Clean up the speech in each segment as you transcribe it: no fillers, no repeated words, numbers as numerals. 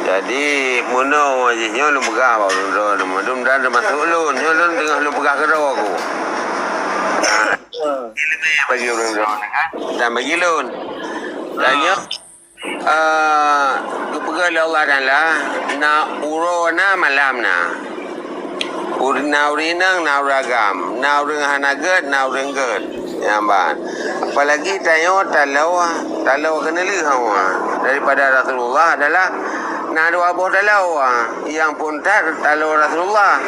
Jadi muno wajibnya lu begah baru lu dah masuk lu tengah lu begah ke aku. Bagi orang kan dan bagi lun. Dan yo kepegal Allah Taala na urona malam na. Urinang ragam, urang hanaget, urang get. Yamban. Apalagi tayo talau kenali hawa daripada Rasulullah adalah nadu abuh talau yang puntat talau Rasulullah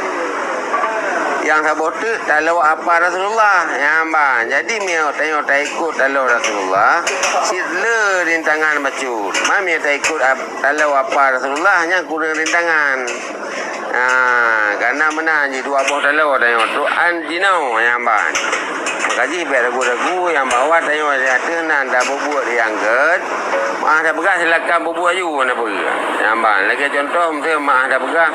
yang sabotu talau apa Rasulullah yamban. Jadi mio tayo ikut talau Rasulullah sidle rintangan macu mami ikut talau apa Rasulullah yang kurang rintangan. Karena mana ji dua buah talau tayo tu anjinau yamban. Makaji ragu-ragu yang bawa tayo ada nanda bubuat yang ged ada begas silakan bubuat juga nak pergi yamban. Lagi contoh mesti ada begas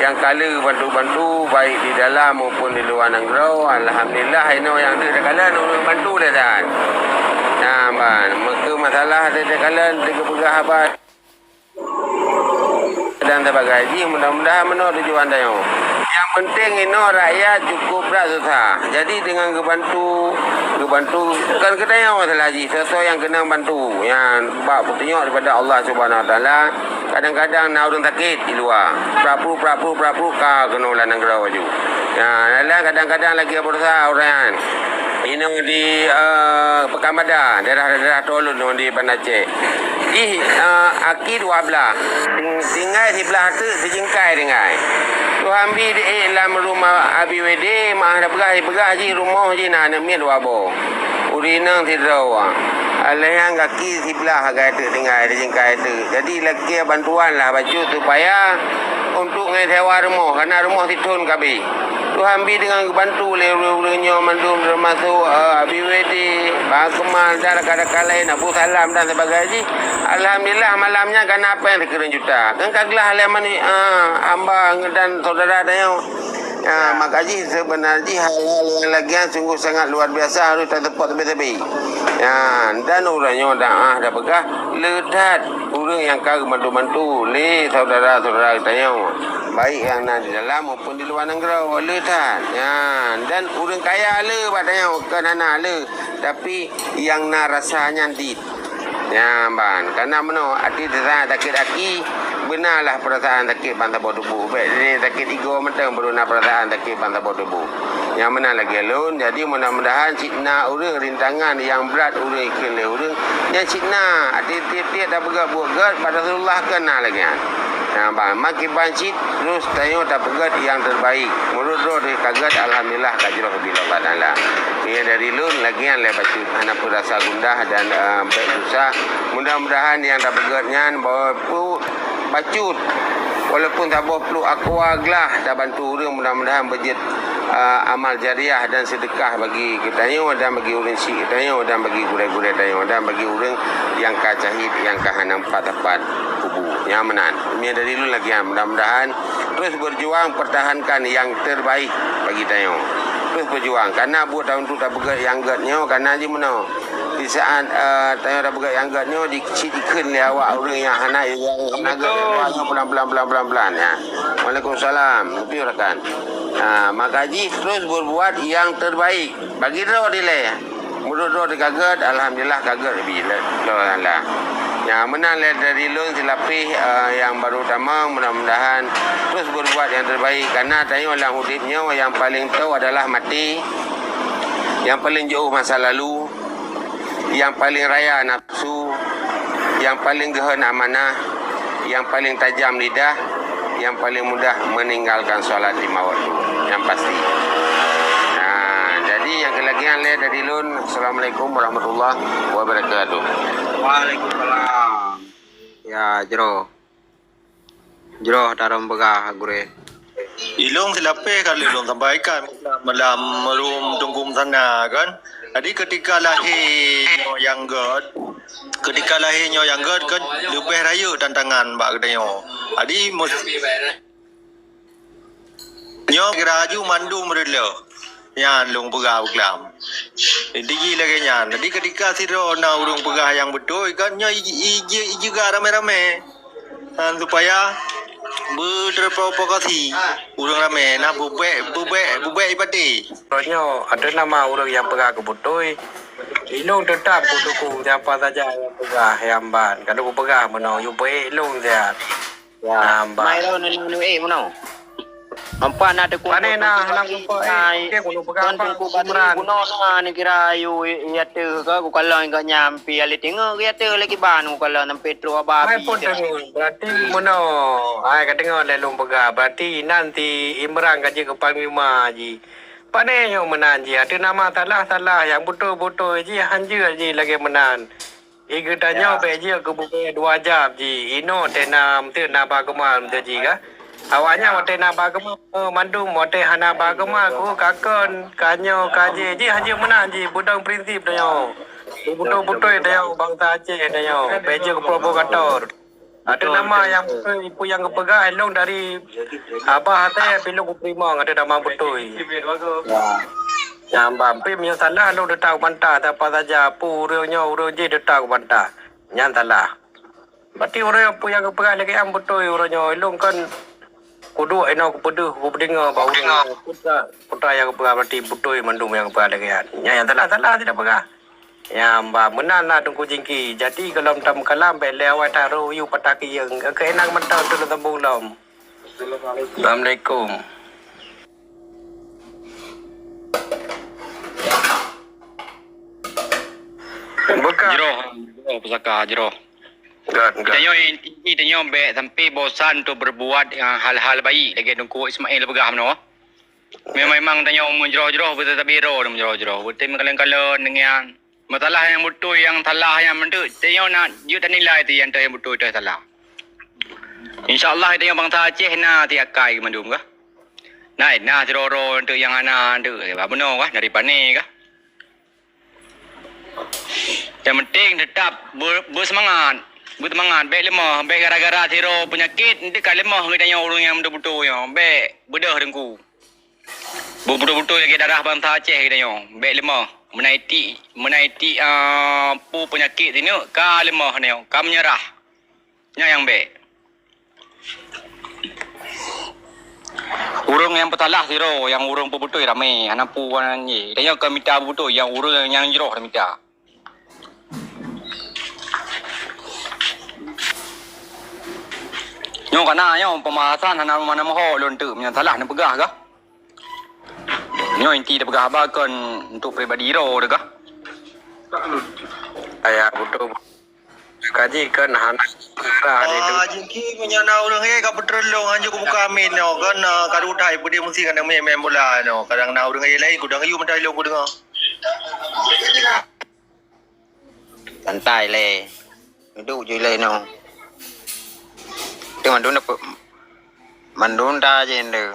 yang kala bantu-bantu baik di dalam maupun di luar negara. Alhamdulillah ini yang ada kala orang bantu dah dah yamban. Maka masalah ada kala tiga begas apa dan sebagainya. Mudah-mudahan menurut tujuan tayo. Yang penting ini rakyat cukup susah. Jadi dengan kebantu bukan kita yang masalah haji, sesuatu yang kena bantu yang bab petunjuk daripada Allah Subhanahu Wa Taala. Kadang-kadang nak orang sakit di luar, prapu ka kena ulah negara baju. Ya, kadang-kadang lagi berusaha orang ini di Pekamada, daerah Tolun di Bandar Aceh. Aki dua belah, tinggal sebelah tu sejengkai dengan. Tu ambil di dalam rumah ABWD, mah ada pegang je rumah je nak mian dua bo. Urinang tidak yang kaki sebelah agak tu tinggal di jengkai tu. Jadi lagi bantuan lah baju supaya untuk ngai sewa rumah, karena rumah situn kabi. Tu ambil dengan bantu le-le-nya mandum termasuk ABWD, Kemal dan rakan-rakan lain, Abu Salam dan sebagainya. Alhamdulillah malamnya kan apa yang dikirim juta. Kan kaglah halaman ni hamba dan saudara tayo. Makanya sebenarnya hal-hal yang lagian sungguh sangat luar biasa harus tertepuk tepi-tepi. Dan orangnya dah begah ledat orang yang kagak bantu-bantu le saudara-saudara tayo. Baik yang di dalam maupun di luar negara ledat. Dan orang kaya le tayo kan anak le tapi yang na rasanya dit. Ya, ban. Karena meno hati terasa sakit aki, benarlah perasaan sakit bantah bau tubuh. Ini sakit ego mentang baru nak perasaan sakit bantah bau tubuh. Yang mana lagi alun. Jadi mudah-mudahan citna urang rintangan yang berat urang ikut le urang. Yang citna hati tiap-tiap dah pegat buat pada Rasulullah kena lagi. Bang, makin bancit terus tayo tak pegat yang terbaik. Menurut roh dia kagat alhamdulillah kajroh bila Allah Taala. Ini dari lun lagian le bacut anak rasa gundah dan baik susah. Mudah-mudahan yang tak pegatnya bawa pu bacut walaupun tak bawa perlu akuaglah tak bantu orang mudah-mudahan berjet amal jariah dan sedekah bagi kita dan bagi orang si kita dan bagi gure-gure tayo dan bagi orang yang kacahid yang kahanam empat kubu yang menan. Ini dari lu lagi mudah-mudahan terus berjuang pertahankan yang terbaik bagi tayo. Terus berjuang karena buat tahun tu tak begat yang gatnya karena je mana di saat tayo dah begat yang gatnya dikit-dikit le awak orang yang anak yang naga pelan-pelan ya. Waalaikumsalam. Itu rakan. Maka ji terus berbuat yang terbaik bagi roh dileh. Menurut roh dikaget alhamdulillah kaget bila Allah. Yang menang dari lun silapih yang baru utama mudah-mudahan terus berbuat yang terbaik karena tayo dalam hidupnya yang paling tahu adalah mati, yang paling jauh masa lalu, yang paling raya nafsu, yang paling gehan amanah, yang paling tajam lidah, yang paling mudah meninggalkan solat lima waktu yang pasti. Jadi yang kelagian dari lun. Assalamualaikum warahmatullahi wabarakatuh. Waalaikumsalam. Ya jero tarom begah gure. Ilung silape kali ilung sampaikan malam merum tungkum sana kan. Jadi ketika lahirnya yang god kan lebih raya tantangan mbak katanya. Jadi nyo geraju mandu merelo. Yan lung pegah uklam. Jadi lagi nyan. Jadi ketika si Rona urung pegah yang betul kan nya iji juga rame-rame. supaya berprovokasi urang ramai nak bubek ipati. Contohnya ada nama orang yang pegang kebutoi. Ilung tetap ku dukung siapa saja yang pegang Yamban. Kalau ku pegang menau, you baik ilung dia. Yamban. Mai lo nu mana? Mampan ada ku. Pane nah nang ku ke ku pegang Kan ku bateri kuno na ni kira yu ya te ka ku kalau enggak nyampi ali tengok ya te lagi ban ku kalau nam Petro Mai ababi. pun dengar. Berarti menau. Ai kata dengar lelung pegang. Berarti nanti Imran kaji ke Panglima ji. Pane yang menan ji. Ada nama salah yang betul-betul ji hanja ji lagi menan. Iga tanya be ji ke buku 2 jam ji. Ino tenam tu napa kemal tu ji ka. Awaknya wate napa kemal mandum wate hana ba kemal ku kakon kanyo kaje ji hanja menan ji budang prinsip dah. Betul-betul dah bangsa Aceh dah. Be ji ke provokator. Ada nama yang ibu yang kepegang elong dari abah hati pilih kuprima ada nama betul. Yang bampi punya salah lo dah tahu bantah apa saja purionya uroji dah tahu bantah. Yang salah. Berarti orang yang kepegang lagi yang betul orangnya elong kan kudu eno kupedu kupedinga bau putra yang kepegang berarti betul mandum yang kepegang lagi. Yang salah tidak pegang. Ya mbak menan lah tunggu jingki. Jadi kalau tam kalam lewat taruh you pataki yang keenang mentau tu tembung lom. Assalamualaikum. Buka. Jero pusaka jero. Enggak. Tanya be sampai bosan tu berbuat hal-hal baik lagi tunggu Ismail begah mano. Memang tanya jero betul tapi jero. Betul kalian dengan masalah yang betul yang salah yang betul. Tanya nak you tak nilai tu yang betul tu salah. InsyaAllah itu yang bangsa Aceh na tiakai mandum kah? Nah jero untuk yang ana tu. Benar kah dari pani kah? Yang penting tetap bersemangat. Baik lemah. Baik gara-gara zero penyakit. Nanti kan lemah kita yang orang yang betul-betul yang. Baik bedah dengku. Betul-betul lagi darah bangsa Aceh kita yang. Baik lemah. Menaiti penyakit sini. Ka lemah ni yang. Ka menyerah. Yang baik. Urang yang petalah zero. Yang urang betul ramai. Anak puan ni. Tanya ke minta betul. Yang urang yang jeroh minta. Nyo kana nyo pemahasan hana mana moho lontu yang salah nak pegah kah? Nyo inti dah pegah abakan untuk pribadi ro dah kah? Ayah betul. Kaji kan hana ni tu. Jengki punya na orang ka petrolong hanya ku buka amin no kan kadu utai pudi mesti kan main bola no. Kadang na orang lain ku dang yu mentai lo ku dengar. Santai le. Duduk je le no. Tengok mandun dah je ende.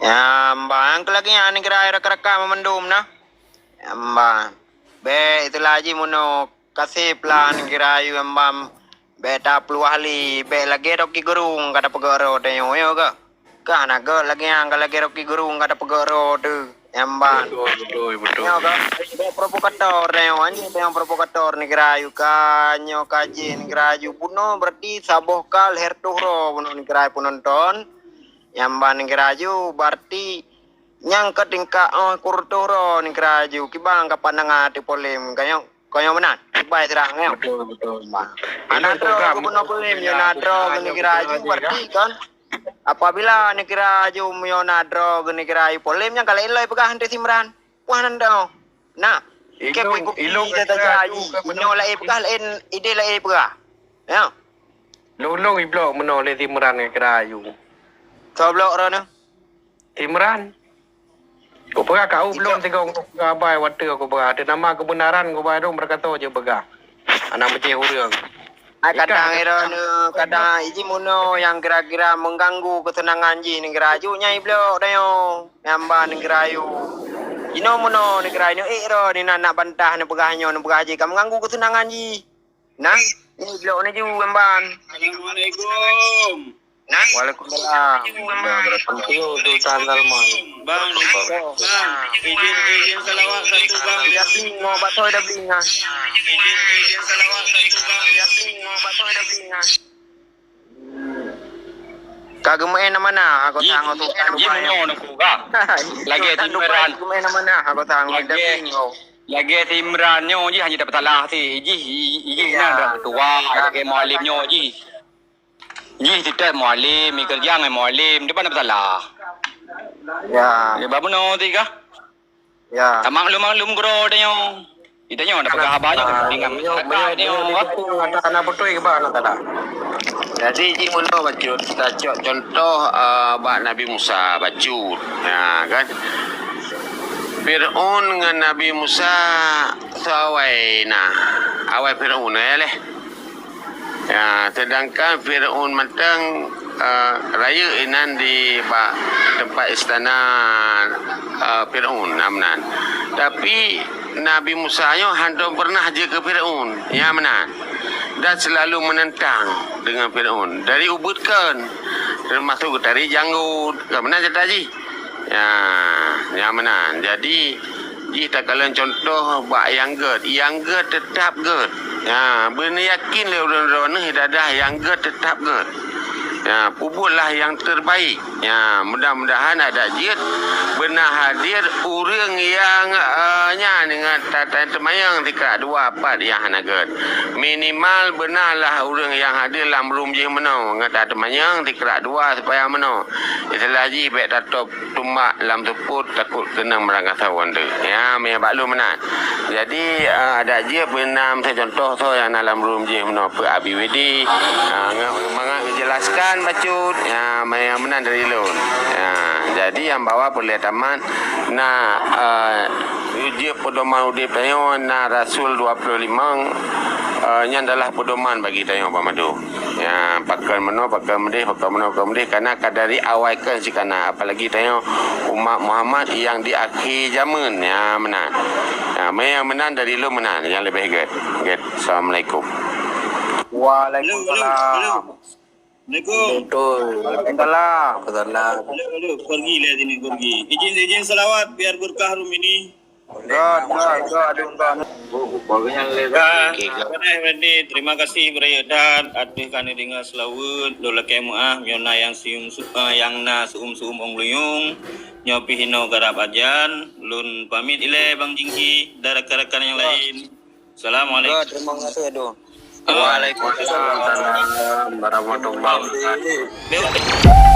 Ya mbang lagi ani kira raka-raka memendum na. Ya mbang. Be itulah ji muno kasih plan kira yu mbam. Be ta ahli be lagi roki gurung kata pegoro de yo ga. Ka na ga lagi ang lagi roki gurung kata pegoro de. Emban. Betul. Nyo ka, provokator na yung anjing yung provokator ni Kirayu ka, nyo kaji ni Kirayu puno berarti saboh kal hertuhro puno ni Kirayu penonton. Emban ni Kirayu berarti nyang ketingka kurtuhro ni Kirayu kibang kapanang ati polim kayo menan. Baik terang yo. Betul. Anadro puno polim yo nadro ni Kirayu berarti kan. Apabila ni kira ju mionadro geni kira polemnya kalau ilai pegah hante simran wah nando nah ke ilung kita jadi menolak pegah lain ide lain pegah ya Long iblok menolak timran ke kerayu. so blok ro no Timran. Kau pegah kau belum tengok ngabai waktu aku pegah. Ada nama kebenaran kau baru berkata je pegah. Anak macam hurung. kadang kadang iji muno yang kira-kira mengganggu ketenangan ji ni kirayu nyai blok dayo nyamba ni kirayu ino muno ni kirayu ro ni nak bantah ni pegahnyo ni pegaji kam mengganggu ketenangan ji nah ni blok ni ju emban Assalamualaikum. Waalaikumsalam. Penting Sultan Salman. Bang, izin salawat satu bang. Ya bingo batoy dah binga. Izin salawat satu bang. Ya bingo batoy dah binga. Kagak main mana? Aku tangguh tu. Ji menyo nak ka. Lagi timran. Kagak main mana? Aku tangguh dah bingo. Lagi timran nyo ji hanya dapat salah ti. Ji nang tua lagi mualim nyo ji. Ji tidak mualim, kerja ngai mualim, dia dapat salah. Ya, Dia babu no ti ka. ya. Maklum gro dia nyo. Kita nyo dapat kahabanyo dengan nyo. Aku ada anak betul ke mana tak ada. Jadi ji muno bacut kita contoh bak Nabi Musa bacut. Ya kan. Fir'aun dengan Nabi Musa sawai nah. Awai Fir'aun leh. Ya, sedangkan Fir'aun matang raya inan di tempat istana Fir'aun amnan. Tapi Nabi Musa nyo hantu pernah je ke Fir'aun. Ya menan. Dan selalu menentang dengan Fir'aun. Dari ubudkan termasuk dari janggut. Ke mana cerita ji? Ya menan. Jadi ji tak kalian contoh bak yang ged tetap ged. Ya, benar yakin le orang-orang ni dadah yang ged tetap ged. Ya, pubutlah yang terbaik. Ya, mudah-mudahan ada jid benar hadir orang yang nya dengan tatan temayang tika 24 yang hanaget. Minimal benarlah orang yang hadir dalam room je meno ngata temayang tika 2 supaya meno. Itulah ji baik tatop tumbak dalam tuput takut kena merangkasa wanda. Ya, me baklu menan. Jadi ada je benar saya contoh so yang dalam room je meno per ABWD menjelaskan bacut ya yang menang dari loan. Ya, jadi yang bawa boleh taman nah dia pedoman udip tayo na Rasul 25 nya adalah pedoman bagi tayo Pak Madu. Ya, pakal meno karena kadari awaikan si kana apalagi tayo umat Muhammad yang di akhir zaman ya menang. Ya, yang menang dari lo menang yang lebih good. Assalamualaikum. Waalaikumsalam. Assalamualaikum. Betul. Waalaikumsalam. Betul. Pergi lihat ini pergi. Izin salawat biar berkah room ini. God. Aduh, God. Terima kasih berayadan aduh kani dengan selawut dola kemaah nyona yang yang na suum ong luyung nyopi hino garap ajan lun pamit ile Bang Jingki dan rekan-rekan yang lain. Assalamualaikum. Terima kasih aduh. Waalaikumsalam warahmatullahi wabarakatuh. Bye.